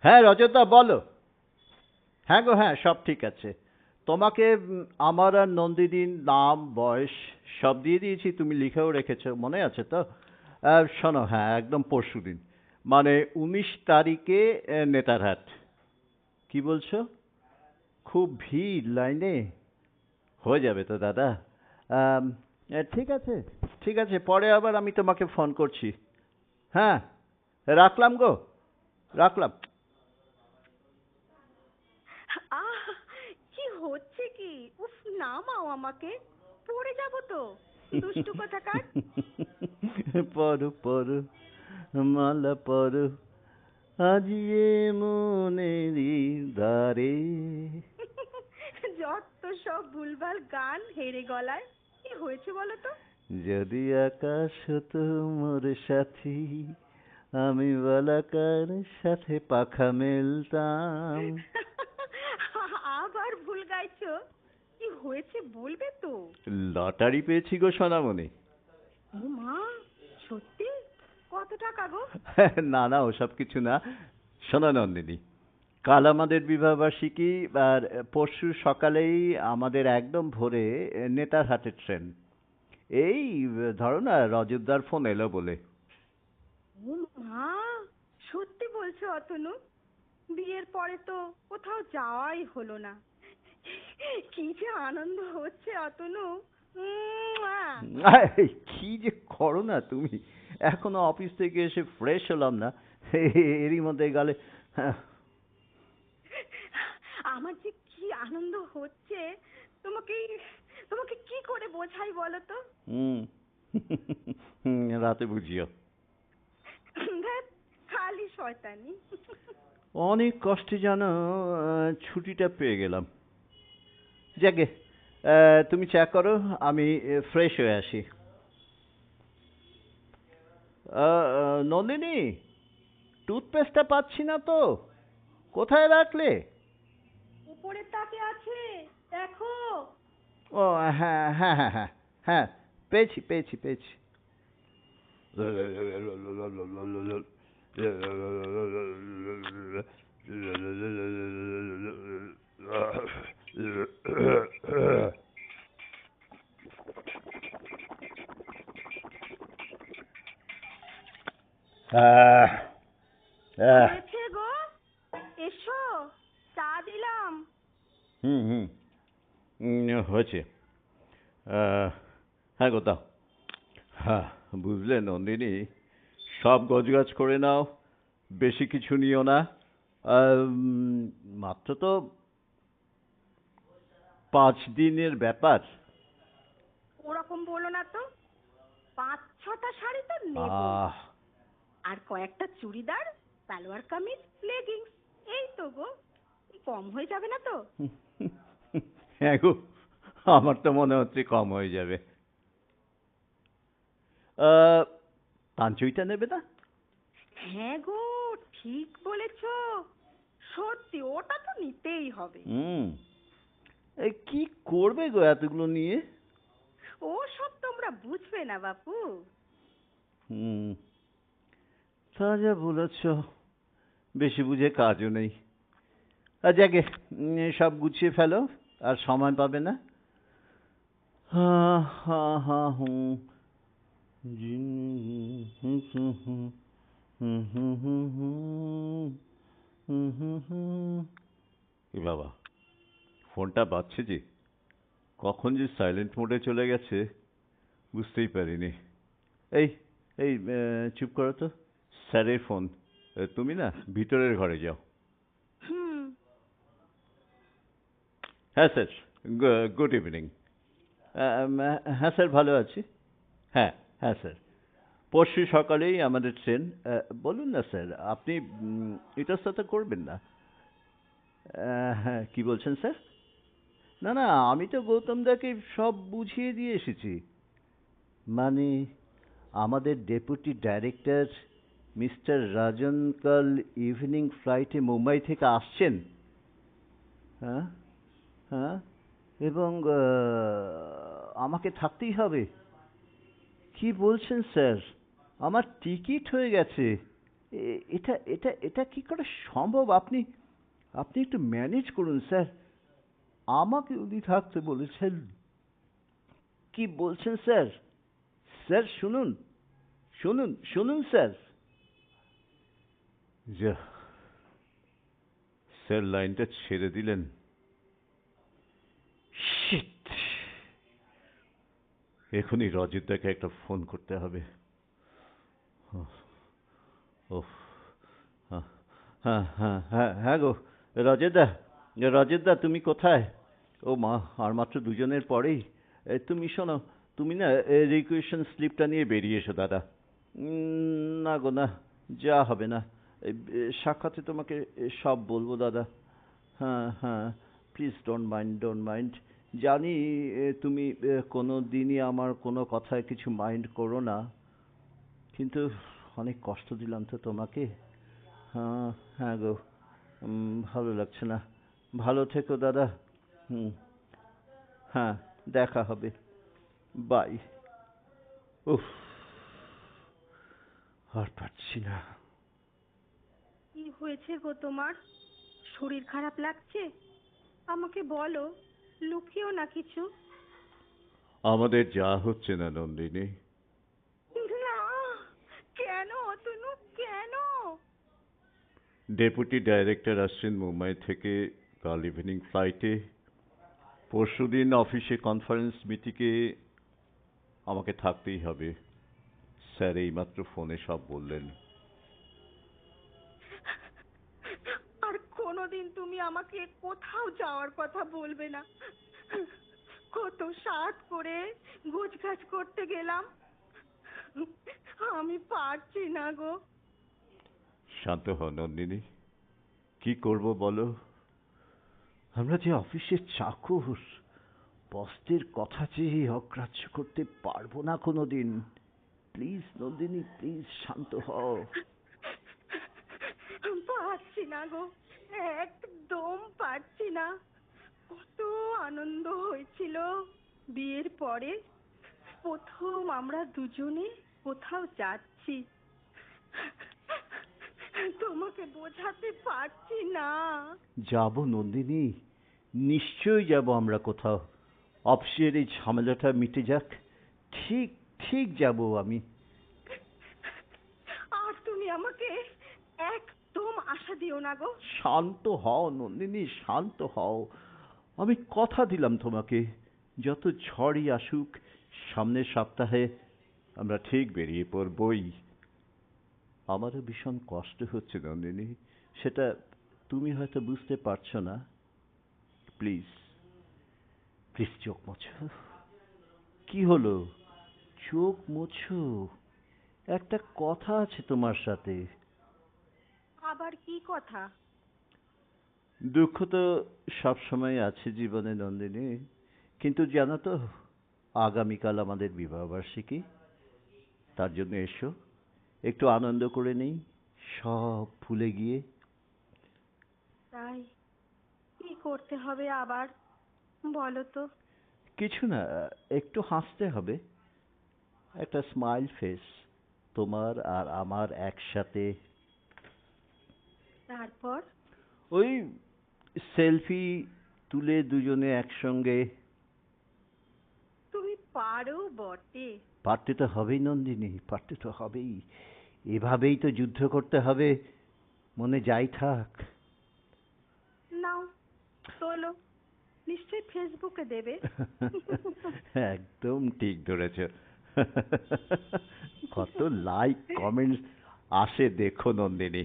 হ্যাঁ রজতদা বলো। হ্যাঁ গো, হ্যাঁ সব ঠিক আছে। তোমাকে আমার আর নন্দিনীর নাম বয়স সব দিয়ে দিয়েছি, তুমি লিখেও রেখেছো, মনে আছে তো? শোনো, হ্যাঁ একদম পরশুদিন, মানে 19 তারিখে নেতারহাট। কি বলছো? খুব ভিড় লাইনে? হয়ে যাবে তো দাদা। আম, ঠিক আছে, ঠিক আছে, পরে আবার আমি তোমাকে ফোন করছি। হ্যাঁ, রাখলাম গো, রাখলাম। আহ, কি হচ্ছে কি? উফ, নামাও আমাকে, পড়ে যাব তো। দুষ্টু কোথাকার। পড়ো পড়ো, মালা পড়ো, আজিয়ে মনেরি দ্বারে। যত সব ভুলভাল গান হেরে গলায়। কি হয়েছে বলো তো? যদি আকাশ হতো মোর সাথী, আমি বলাকার সাথে পাখা মেলতাম। আবার ভুল গাইছো? কি হয়েছে বলবে তো? লটারি পেয়েছি গো সোনামণি। ও মা, সত্যি? কত টাকা গো? না না, ওসব কিছু না। শোনো নন্দিনী, কাল আমাদের বিবাহবার্ষিকী, আর পরশু সকালেই আমাদের একদম ভোরে নেতারহাটের ট্রেন। এই ধরো না, রজতদার ফোন এলো বলে। ও মা, সত্যি বলছো অতনু? বিয়ের পরে তো কোথাও যাওয়াই হলো না। কি যে আনন্দ হচ্ছে অতনু। উম্মুয়া। কি যে করো না তুমি! এখনো অফিস থেকে এসে ফ্রেশ হলাম না, এরই মধ্যে গেলে। আমার যে কি আনন্দ হচ্ছে, তোমাকে তোমাকে কি করে বোঝাই বলো তো? হুম। রাতে বুঝিও। ধ্যাৎ, খালি শয়তানি। অনেক কষ্টে জানো ছুটিটা পেয়ে গেলাম। যাকে, তুমি চা করো, আমি ফ্রেশ হয়ে আসি। নন্দিনী, টুথপেস্টটা পাচ্ছি না তো, কোথায় রাখলে? উপরের তাকে আছে, দেখো। ও, হ্যাঁ হ্যাঁ হ্যাঁ হ্যাঁ, হ্যাঁ পেয়েছি পেয়েছি পেয়েছি। আহ, আহ, হয়েছে গো, এসো, চা দিলাম। হুম হুম, হয়েছে। হ্যাঁ গো দাও। হ্যাঁ, বুঝলে নন্দিনী, সব গোছগাছ করে নাও, বেশি কিছু নিও না। মাত্র তো 5 দিনের ব্যাপার। ওরকম বলো না তো, 5-6টা শাড়ি তো নেবই। আহ, আর কয়েকটা চুড়িদার, সালোয়ার কামিজ, লেগিংস। এই তো গো, কম হয়ে যাবে না তো? হ্যাঁ গো, আমার তো মনে হচ্ছে কম হয়ে যাবে। আহ, পাঞ্চুইটা নেবে না? হ্যাঁ গো, ঠিক বলেছো। সত্যি ওটা তো নিতেই হবে। হুম। কি করবে গো এতগুলো নিয়ে? ও সব তোমরা বুঝবে না বাপু। হুম, তা যা বলেছ, বেশি বুঝে কাজও নেই। যাকে, সব গুছিয়ে ফেলো, আর সময় পাবে না। হা হা হা হুম। এ বাবা, ফোনটা বাজছে যে, কখন যে সাইলেন্ট মোডে চলে গেছে বুঝতেই পারিনি। এই, এই চুপ করো তো, স্যারের ফোন। তুমি না ভিতরের ঘরে যাও। হুম। হ্যাঁ স্যার, গুড ইভিনিং। হ্যাঁ স্যার, ভালো আছি। হ্যাঁ, হ্যাঁ স্যার, পরশু সকালেই আমাদের ট্রেন। বলুন না স্যার, আপনি ইতস্তত করবেন না। হ্যাঁ, কি বলছেন স্যার? না না, আমি তো গৌতম দাকে সব বুঝিয়ে দিয়ে এসেছি। মানে, আমাদের ডেপুটি ডাইরেক্টর মিস্টার রাজন কাল ইভিনিং ফ্লাইটে মুম্বাই থেকে আসছেন। হ্যাঁ, হ্যাঁ, এবং আমাকে থাকতেই হবে। কি বলছেন স্যার? আমার টিকিট হয়ে গেছে। এটা এটা এটা কি করে সম্ভব? আপনি আপনি একটু ম্যানেজ করুন স্যার। আমাকে উনি থাকতে বলেছেন। কি বলছেন স্যার? স্যার শুনুন, শুনুন, শুনুন স্যার। যা, স্যার লাইনটা ছেড়ে দিলেন। শিট! এখনই রজিতদাকে একটা ফোন করতে হবে। ওহ, হ্যাঁ, হ্যাঁ, হ্যাঁ, হ্যাঁ, হ্যাঁ গো, রজতদা, রজতদা তুমি কোথায়? ও মা, আর মাত্র দুজনের পরেই। তুমি শোনো, তুমি না রিকুয়েশন স্লিপটা নিয়ে বেরিয়ে এসো দাদা। না গো না, যা হবে না। সাক্ষাতে তোমাকে সব বলবো দাদা। হ্যাঁ, হ্যাঁ, please don't mind, don't mind. জানি তুমি কোনো দিনই আমার কোনো কথায় কিছু মাইন্ড করো না, কিন্তু অনেক কষ্ট দিলাম তো তোমাকে। হ্যাঁ, হ্যাঁ গো, ভালো লাগছে না। ভালো থেকো দাদা। হুম, হ্যাঁ, দেখা হবে। বাই। উফ, আর পারছি না। কি হয়েছে গো তোমার? শরীর খারাপ লাগছে? আমাকে বলো, লুকিও না কিছু। আমাদের যা হচ্ছে না নন্দিনী। না, কেন অতনু, কেন? ডেপুটি ডাইরেক্টর আসছেন মুম্বাই থেকে কাল ইভিনিং ফ্লাইটে। পরশুদিন অফিসে কনফারেন্স মিটিংয়ে আমাকে থাকতেই হবে। স্যার এইমাত্র ফোনে সব বললেন। আর কোনোদিন তুমি আমাকে কোথাও যাওয়ার কথা বলবে না। কত সাধ করে গোছগাছ করতে গেলাম, আমি পারছি না গো। শান্ত হও নন্দিনী, কি করব বলো? আমরা যে অফিসের চাকর, বসদের কথা যে অগ্রাহ্য করতে পারবো না কোনোদিন। প্লিজ নন্দিনী, প্লিজ শান্ত হও। পারছি না গো, একদম পারছি না। কত আনন্দ হয়েছিল বিয়ের পরে, প্রথম আমরা দুজনে কোথাও যাচ্ছি। তোমাকে বোঝাতে পারছি না। যাবো নন্দিনী, নিশ্চয়ই যাবো আমরা কোথাও। অফিসের এই ঝামেলাটা মিটে যাক, ঠিক ঠিক যাবো আমি। আর তুমি আমাকে একদম আশা দিও না গো। শান্ত হও নন্দিনী, শান্ত হও। আমি কথা দিলাম তোমাকে, যত ঝড়ই আসুক সামনের সপ্তাহে আমরা ঠিক বেরিয়ে পড়বই। আমারও ভীষণ কষ্ট হচ্ছে নন্দিনী, সেটা তুমি হয়তো বুঝতে পারছো না। প্লিজ, প্লিজ চোখ মোছো। কি হলো? চোখ মোছো। একটা কথা আছে তোমার সাথে। আবার কি কথা? দুঃখ তো সবসময় আছে জীবনে নন্দিনী, কিন্তু জানো তো, আগামীকাল আমাদের বিবাহবার্ষিকী। তার জন্য এসো, একটু আনন্দ করে নেই, সব ভুলে গিয়ে। তাই কি করতে হবে আবার, বলো তো? কিছু না, একটু হাসতে হবে। একটা স্মাইল ফেস, তোমার আর আমার একসাথে। তারপর? ওই সেলফি তুলে দুজনে একসঙ্গে। তুমি পারো বটে। পারতে তো হবেই নন্দিনী, পারতে তো হবেই। এভাবেই তো যুদ্ধ করতে হবে, মনে যাই থাক। নাও, তোলো, নিশ্চয়ই ফেসবুকে দেবে। একদম ঠিক ধরেছ। কত লাইক কমেন্টস আসে দেখো নন্দিনী।